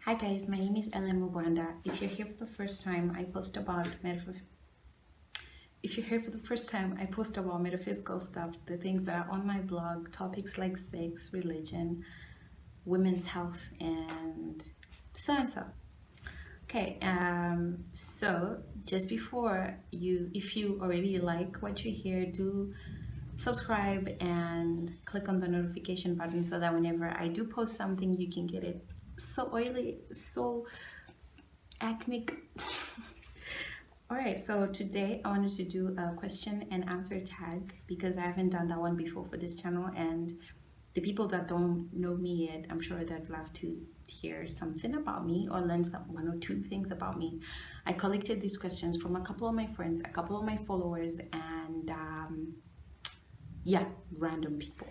Hi guys, my name is Ellen Mubwanda. If you're here for the first time, I post about metaphysical stuff, the things that are on my blog, topics like sex, religion, women's health, and so and so. Okay, so just before if you already like what you hear, do subscribe and click on the notification button so that whenever I do post something, you can get it. So oily, so acne. Alright, so today I wanted to do a question and answer tag because I haven't done that one before for this channel, and the people that don't know me yet, I'm sure they'd love to hear something about me or learn one or two things about me. I collected these questions from a couple of my friends, a couple of my followers, and yeah, random people.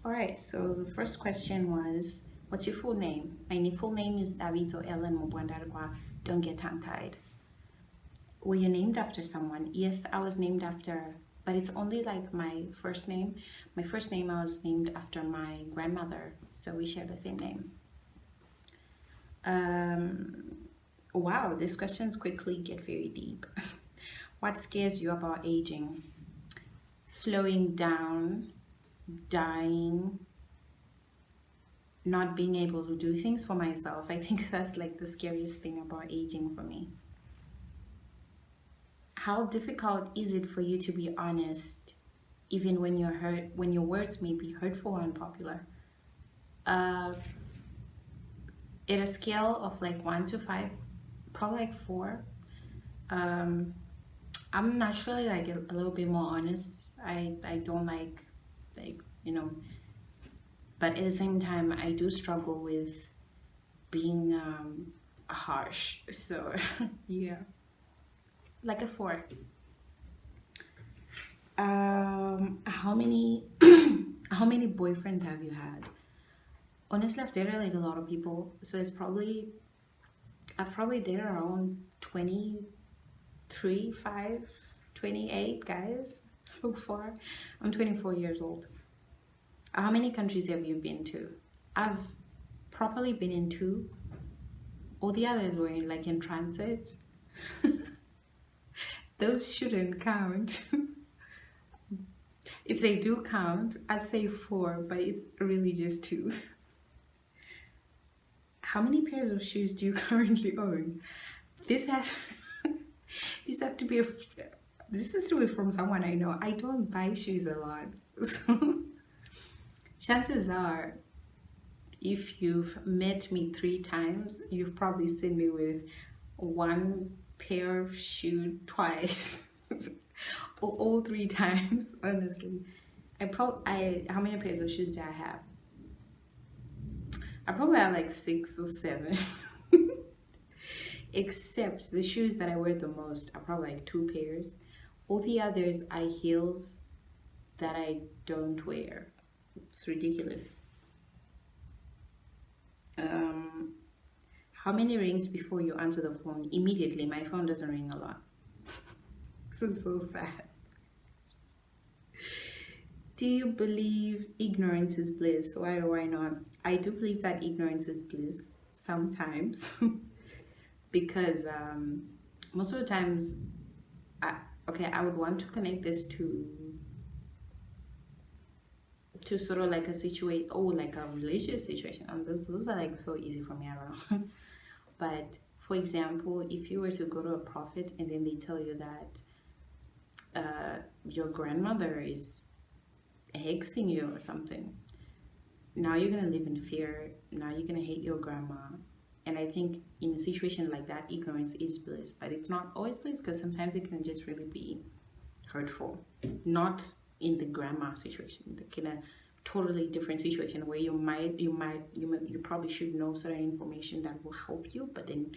Alright, so the first question was, what's your full name? My full name is Davito Ellen Mubwandarwa. Don't get tongue-tied. Were you named after someone? Yes, I was named after, but it's only like my first name. My first name, I was named after my grandmother, so we share the same name. Wow, these questions quickly get very deep. What scares you about aging? Slowing down, dying, not being able to do things for myself. I think that's like the scariest thing about aging for me. How difficult is it for you to be honest, even when you're hurt, when your words may be hurtful or unpopular? At a scale of like 1 to 5, probably like 4. I'm naturally like a little bit more honest. I don't like but at the same time I do struggle with being harsh. So yeah, like a 4. How many how many boyfriends have you had? Honestly, I've dated like a lot of people, so I've probably dated around 23, 5, 28 guys so far. I'm 24 years old. How many countries have you been to? I've probably been in 2. All the others were like in transit. Those shouldn't count. If they do count, I'd say 4, but it's really just 2. How many pairs of shoes do you currently own? This has to be from someone I know. I don't buy shoes a lot, so chances are, if you've met me 3 times, you've probably seen me with 1 pair of shoes twice. All 3 times, honestly. How many pairs of shoes do I have? I probably have like 6 or 7. Except the shoes that I wear the most are probably like 2 pairs. All the others are heels that I don't wear. It's ridiculous. How many rings before you answer the phone? Immediately. My phone doesn't ring a lot. So sad. Do you believe ignorance is bliss? Why or why not? I do believe that ignorance is bliss sometimes. Because most of the times, I would want to connect this to sort of like a situation, like a religious situation. And those are like so easy for me, I don't know. But for example, if you were to go to a prophet and then they tell you that your grandmother is hexing you or something, now you're gonna live in fear. Now you're gonna hate your grandma. And I think in a situation like that, ignorance is bliss, but it's not always bliss, because sometimes it can just really be hurtful. Not in the grandma situation, like in a totally different situation where you probably should know certain information that will help you, but then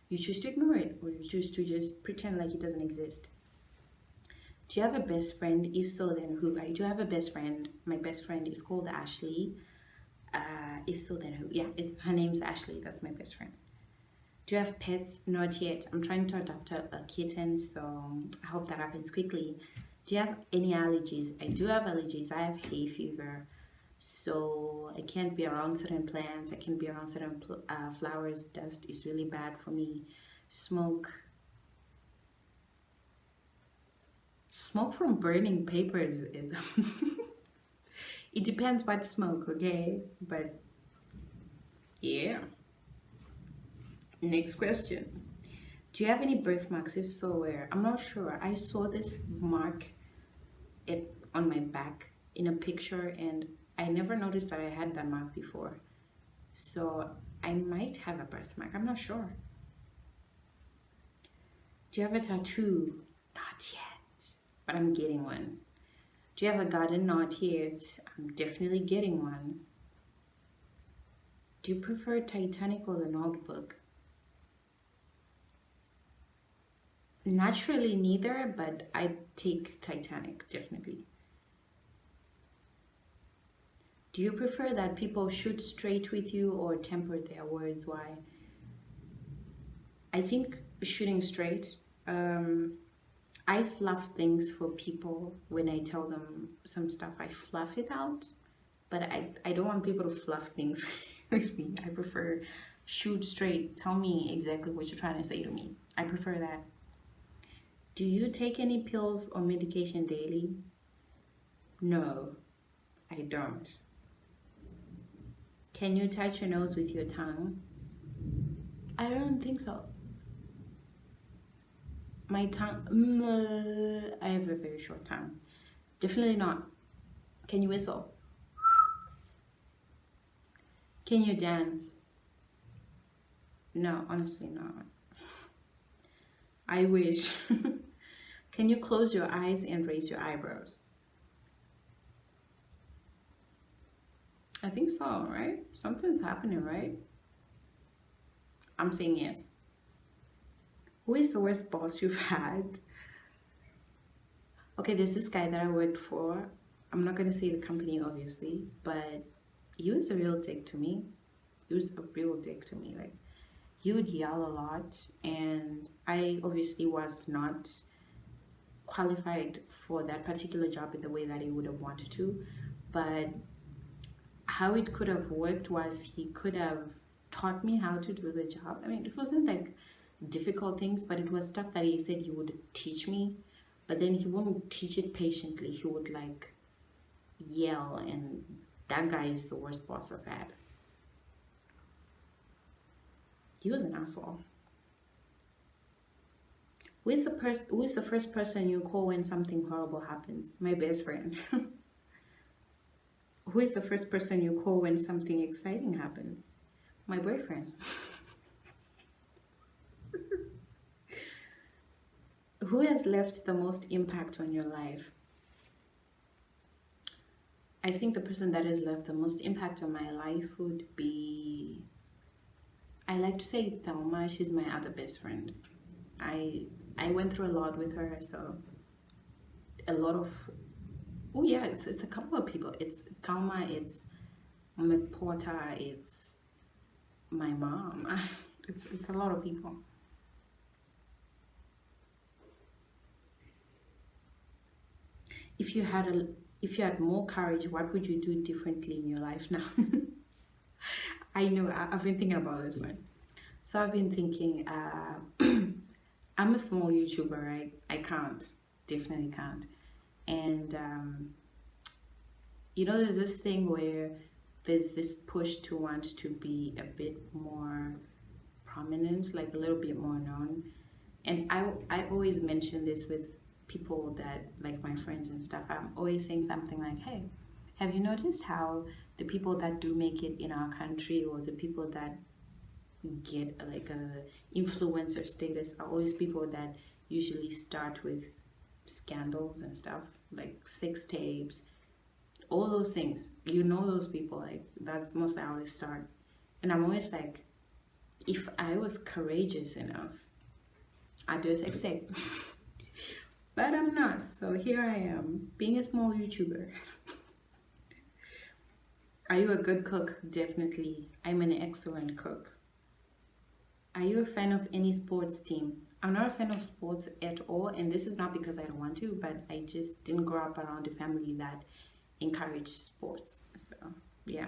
you choose to ignore it, or you choose to just pretend like it doesn't exist. Do you have a best friend? If so, then who? I do have a best friend. My best friend is called Ashley. If so, then who? Yeah, her name's Ashley. That's my best friend. Do you have pets? Not yet. I'm trying to adopt a kitten, so I hope that happens quickly. Do you have any allergies? I do have allergies. I have hay fever. So I can't be around certain plants, I can't be around certain flowers. Dust is really bad for me. Smoke. Smoke from burning papers is it depends what smoke, okay? But yeah. Next question. Do you have any birthmarks? If so, where? I'm not sure. I saw this mark on my back in a picture, and I never noticed that I had that mark before. So I might have a birthmark. I'm not sure. Do you have a tattoo? Not yet, but I'm getting one. Do you have a garden? Not yet. I'm definitely getting one. Do you prefer Titanic or The Notebook? Naturally, neither, but I take Titanic, definitely. Do you prefer that people shoot straight with you or temper their words? Why? I think shooting straight. I fluff things for people when I tell them some stuff. I fluff it out, but I don't want people to fluff things with me. I prefer shoot straight. Tell me exactly what you're trying to say to me. I prefer that. Do you take any pills or medication daily? No, I don't. Can you touch your nose with your tongue? I don't think so. My tongue, I have a very short tongue. Definitely not. Can you whistle? Can you dance? No, honestly not. I wish. Can you close your eyes and raise your eyebrows? I think so, right? Something's happening, right? I'm saying yes. Who is the worst boss you've had? Okay, there's this guy that I worked for. I'm not gonna say the company, obviously, but he was a real dick to me. He was a real dick to me. Like, he would yell a lot, and I obviously was not qualified for that particular job in the way that he would have wanted to. But how it could have worked was he could have taught me how to do the job. I mean, it wasn't like difficult things, but it was stuff that he said he would teach me, but then he wouldn't teach it patiently. He would like yell, and that guy is the worst boss I've had. He was an asshole. Who is the first person you call when something horrible happens? My best friend. Who is the first person you call when something exciting happens? My boyfriend. Who has left the most impact on your life? I think the person that has left the most impact on my life would be, I like to say Thelma. She's my other best friend. I went through a lot with her, so a lot of, oh yeah, it's a couple of people. It's Thelma, it's McPorter, it's my mom. It's a lot of people. If you had more courage, what would you do differently in your life now? I know, I've been thinking about this one. So I've been thinking, I'm a small YouTuber, right? I can't, definitely can't. And you know, there's this thing where there's this push to want to be a bit more prominent, like a little bit more known. And I always mention this with people that, like my friends and stuff. I'm always saying something like, hey, have you noticed how the people that do make it in our country, or the people that get like a influencer status, are always people that usually start with scandals and stuff, like sex tapes, all those things. You know, those people, like that's mostly how they start. And I'm always like, if I was courageous enough, I'd do a sex tape. But I'm not, so here I am, being a small YouTuber. Are you a good cook? Definitely. I'm an excellent cook. Are you a fan of any sports team? I'm not a fan of sports at all, and this is not because I don't want to, but I just didn't grow up around a family that encourage sports. So yeah.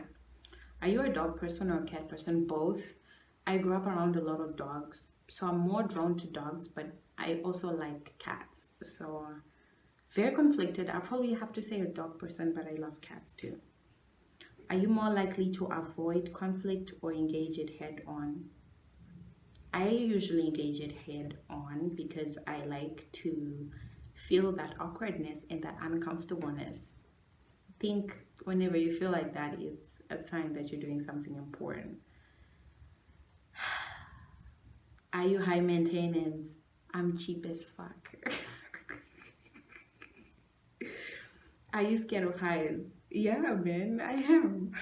Are you a dog person or a cat person? Both. I grew up around a lot of dogs, so I'm more drawn to dogs, but I also like cats. So very conflicted. I probably have to say a dog person, but I love cats too. Are you more likely to avoid conflict or engage it head on? I usually engage it head on because I like to feel that awkwardness and that uncomfortableness. I think whenever you feel like that, it's a sign that you're doing something important. Are you high maintenance? I'm cheap as fuck. Are you scared of heights? Yeah, man, I am.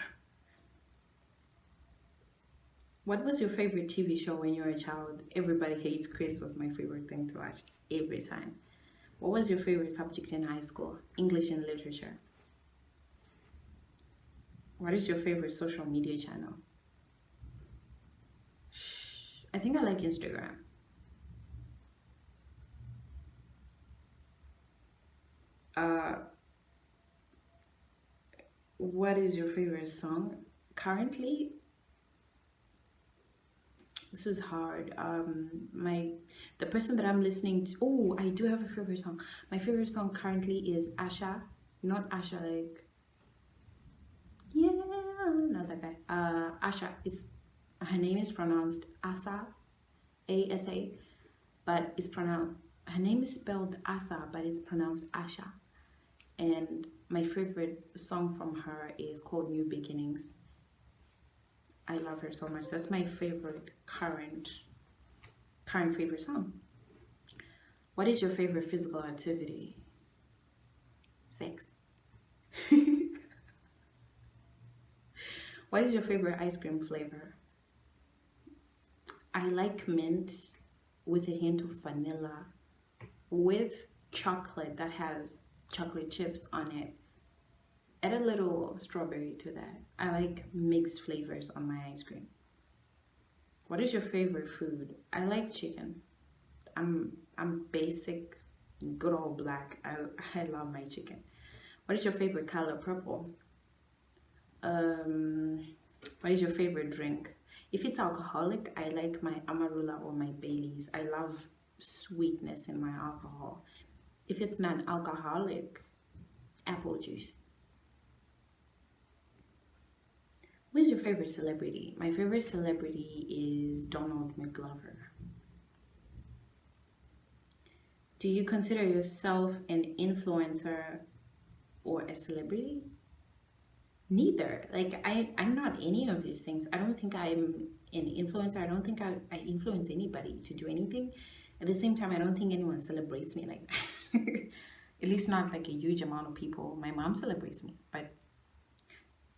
What was your favorite TV show when you were a child? Everybody Hates Chris was my favorite thing to watch every time. What was your favorite subject in high school? English and literature. What is your favorite social media channel? I think I like Instagram. What is your favorite song? Currently, this is hard. The person that I'm listening to. Oh, I do have a favorite song. My favorite song currently is Asha, not Asha like. Yeah, not that guy. Asha. It's her name is pronounced Asa, A-S-A, but it's pronounced. Her name is spelled Asa, but it's pronounced Asha. And my favorite song from her is called New Beginnings. I love her so much. That's my favorite current favorite song. What is your favorite physical activity? Sex. What is your favorite ice cream flavor? I like mint with a hint of vanilla with chocolate that has chocolate chips on it. Add a little strawberry to that. I like mixed flavors on my ice cream. What is your favorite food? I like chicken. I'm basic, good old black. I love my chicken. What is your favorite color? Purple. What is your favorite drink? If it's alcoholic, I like my Amarula or my Baileys. I love sweetness in my alcohol. If it's non-alcoholic, apple juice. Who is your favorite celebrity? My favorite celebrity is Donald McGlover. Do you consider yourself an influencer or a celebrity? Neither. Like, I'm not any of these things. I don't think I'm an influencer. I don't think I influence anybody to do anything. At the same time, I don't think anyone celebrates me like that. At least not like a huge amount of people. My mom celebrates me, but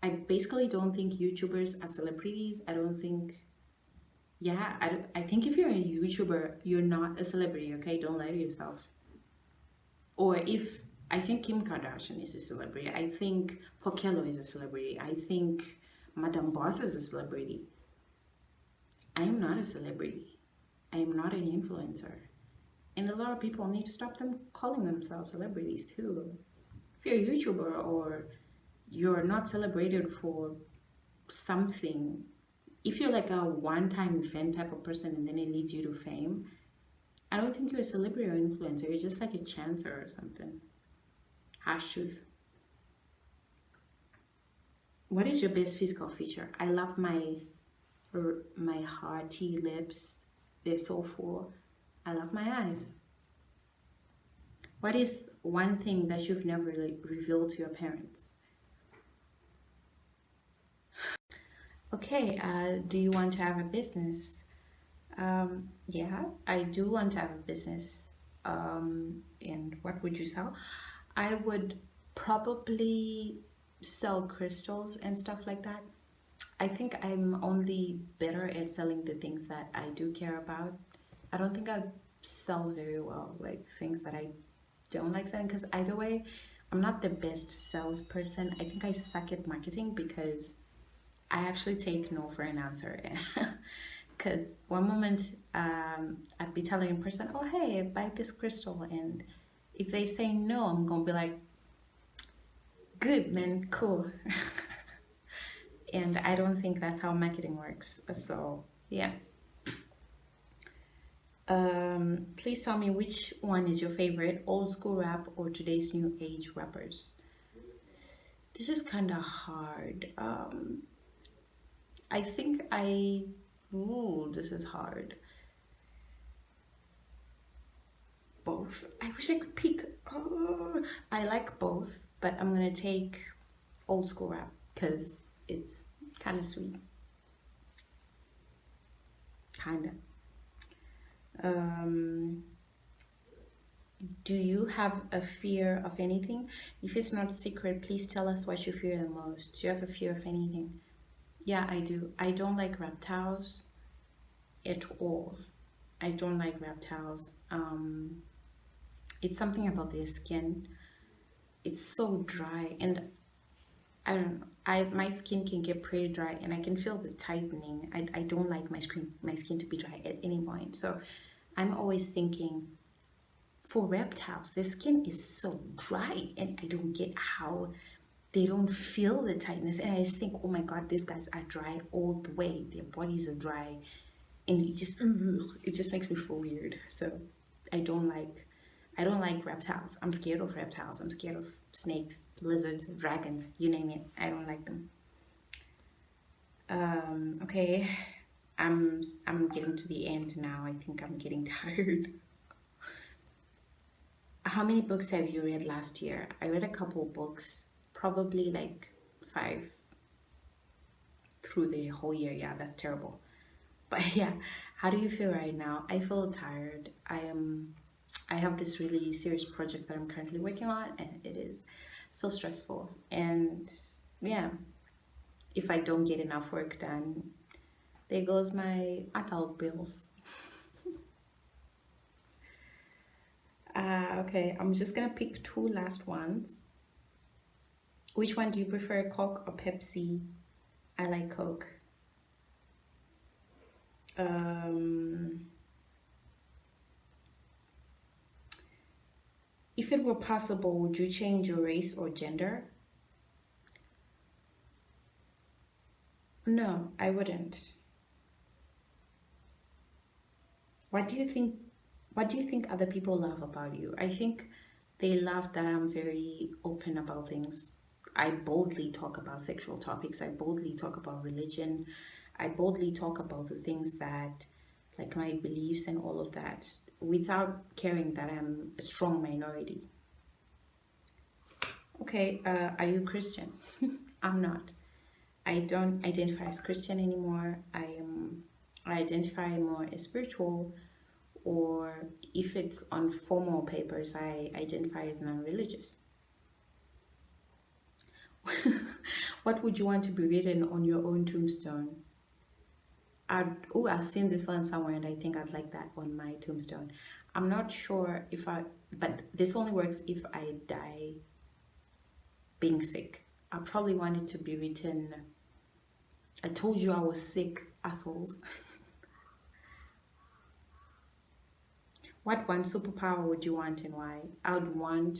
I basically don't think YouTubers are celebrities. I don't think, yeah, I think if you're a YouTuber, you're not a celebrity, okay? Don't lie to yourself. Or if, I think Kim Kardashian is a celebrity. I think Pokelo is a celebrity. I think Madame Boss is a celebrity. I am not a celebrity. I am not an influencer. And a lot of people need to stop them calling themselves celebrities too. If you're a YouTuber or you're not celebrated for something, if you're like a one-time event type of person and then it leads you to fame, I don't think you're a celebrity or influencer. You're just like a chancer or something. Harsh truth. What is your best physical feature? I love my hearty lips. They're so full. I love my eyes. What is one thing that you've never revealed to your parents? Okay, do you want to have a business? Yeah, I do want to have a business. And what would you sell? I would probably sell crystals and stuff like that. I think I'm only better at selling the things that I do care about. I don't think I sell very well, like things that I don't like selling, because either way, I'm not the best salesperson. I think I suck at marketing because I actually take no for an answer. Because one moment I'd be telling a person, oh hey, buy this crystal, and if they say no, I'm gonna be like, Good, man. Cool. And I don't think that's how marketing works. So, yeah. Please tell me which one is your favorite, old school rap or today's new age rappers? This is kind of hard. I think I. Ooh, this is hard. Both. I wish I could pick. Oh, I like both, but I'm gonna take old school rap because it's kind of sweet. Kind of. Do you have a fear of anything? If it's not secret, please tell us what you fear the most. Do you have a fear of anything? Yeah, I do. I don't like reptiles at all. I don't like reptiles. It's something about their skin. It's so dry, and I don't know. My skin can get pretty dry, and I can feel the tightening. I don't like my skin to be dry at any point. So I'm always thinking, for reptiles, their skin is so dry, and I don't get how they don't feel the tightness. And I just think, oh my god, these guys are dry all the way. Their bodies are dry, and it just makes me feel weird. So I don't like reptiles. I'm scared of reptiles. I'm scared of snakes, lizards, dragons, you name it. I don't like them. Okay, I'm getting to the end now. I think I'm getting tired. How many books have you read last year? I read a couple books, probably like 5 through the whole year. Yeah, that's terrible. But yeah, how do you feel right now? I feel tired. I have this really serious project that I'm currently working on, and it is so stressful. And yeah, if I don't get enough work done, there goes my adult bills. Okay, I'm just gonna pick 2 last ones. Which one do you prefer, Coke or Pepsi? I like Coke. If it were possible, would you change your race or gender? No, I wouldn't. What do you think? What do you think other people love about you? I think they love that I'm very open about things. I boldly talk about sexual topics. I boldly talk about religion. I boldly talk about the things that, like my beliefs and all of that, without caring that I'm a strong minority. Okay, are you Christian? I'm not. I don't identify as Christian anymore. I identify more as spiritual, or if it's on formal papers, I identify as non-religious. What would you want to be written on your own tombstone? I've seen this one somewhere, and I think I'd like that on my tombstone. I'm not sure but this only works if I die being sick. I probably want it to be written, I told you I was sick, assholes. What one superpower would you want and why? I would want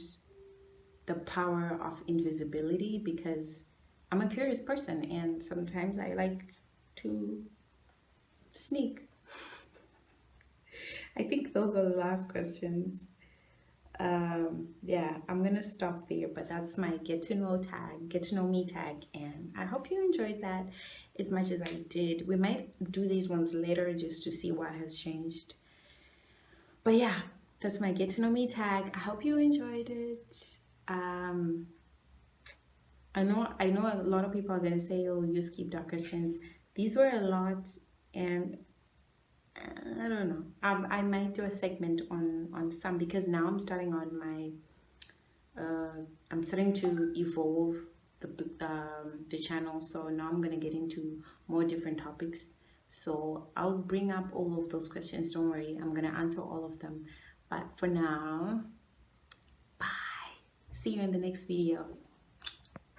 the power of invisibility because I'm a curious person and sometimes I like to sneak. I think those are the last questions. Yeah, I'm gonna stop there, but that's my get to know tag, get to know me tag, and I hope you enjoyed that as much as I did. We might do these ones later just to see what has changed. But yeah, that's my get to know me tag. I hope you enjoyed it. I know a lot of people are gonna say, oh, you skipped our questions. These were a lot, and I don't know. I might do a segment on some because now I'm starting on my. I'm starting to evolve the channel, so now I'm gonna get into more different topics. So I'll bring up all of those questions. Don't worry, I'm gonna answer all of them. But for now, bye. See you in the next video.